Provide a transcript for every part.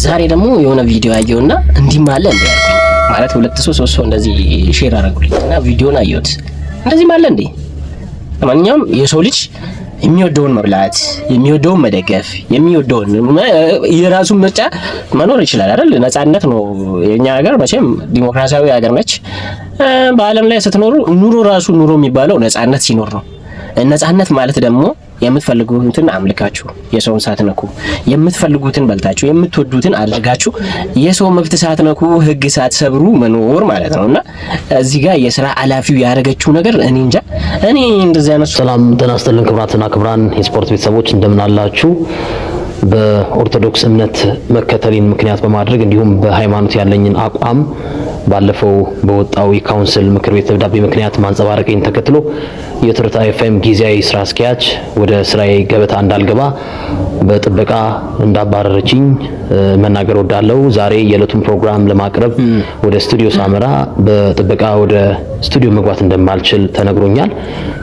ዛሬ ደግሞ የሆነ ቪዲዮ አየውና እንዲህ ማለ እንዴ ማለት ሁለት ሶስት ሰው እንደዚህ ሼር አደረጉልኝና ቪዲዮን አየሁት። እንደዚህ ማለ እንዴ? ለማንኛውም የሰው ልጅ የሚወደውን መብላት፣ የሚወደውን መደገፍ፣ የሚወደውን የራሱን ምርጫ መኖር ይችላል አይደል? ነፃነት ነው። የኛ ሀገር መቼም ዲሞክራሲያዊ ሀገር ነች። በአለም ላይ ስትኖሩ ኑሮ ራሱ ኑሮ የሚባለው ነፃነት ሲኖር ነው። ነፃነት ማለት ደግሞ የምትፈልጉትን አምልካችሁ የሰውን ሳትነኩ የምትፈልጉትን በልታችሁ የምትወዱትን አድርጋችሁ የሰው መብት ሳትነኩ ህግ ሳትሰብሩ መኖር ማለት ነውና እዚህ ጋር የሥራ ኃላፊው ያደረገችው ነገር እኔ እንጃ። እኔ እንደዚህ አይነት ሰላም ጤና ይስጥልን ክብራትና ክብራን የስፖርት ቤተሰቦች እንደምን አላችሁ? በኦርቶዶክስ እምነት መከተልን ምክንያት በማድረግ እንዲሁም በሃይማኖት ያለኝን አቋም ባለፈው በወጣው የካውንስል ምክር ቤት ደብዳቤ ምክንያት ማንጸባረቅን ተከትሎ የትርታ ኤፍኤም ጊዜያዊ ስራ አስኪያጅ ወደ ስራዬ ገበታ እንዳልገባ በጥበቃ እንዳባረረችኝ መናገር ወዳለው። ዛሬ የዕለቱን ፕሮግራም ለማቅረብ ወደ ስቱዲዮ ሳመራ በጥበቃ ወደ ስቱዲዮ መግባት እንደማልችል ተነግሮኛል።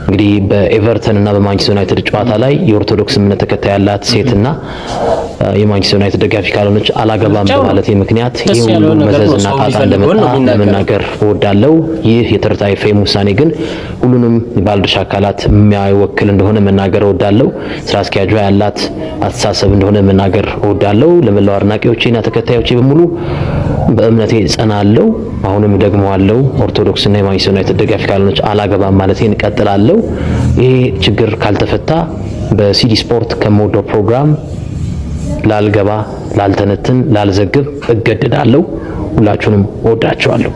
እንግዲህ በኤቨርተን እና በማንቸስተር ዩናይትድ ጨዋታ ላይ የኦርቶዶክስ እምነት ተከታይ ያላት ሴትና የማንቸስተር ዩናይትድ ደጋፊ ካልሆነች አላገባም በማለት ምክንያት ይሄ ሁሉ መዘዝና ጣጣ እንደመጣ ለመናገር ወዳለው። ይህ የትርታ ኤፍኤም ውሳኔ ግን ሁሉንም ባለድርሻ አካላት የሚያወክል እንደሆነ መናገር ወዳለው። ስራ አስኪያጇ ያላት አስተሳሰብ እንደሆነ መናገር ወዳለው። ለመላው አድናቂዎቼና ተከታዮቼ በሙሉ በእምነቴ ጸናለሁ። አሁንም ደግሞ አለው ኦርቶዶክስ እና የማንቸስተር ዩናይትድ ደጋፊ ካልሆነች አላገባም ማለቴን እቀጥላለሁ። ይሄ ችግር ካልተፈታ በሲዲ ስፖርት ከሞዶ ፕሮግራም ላልገባ፣ ላልተነትን፣ ላልዘግብ እገደዳለሁ። ሁላችሁንም እወዳችኋለሁ።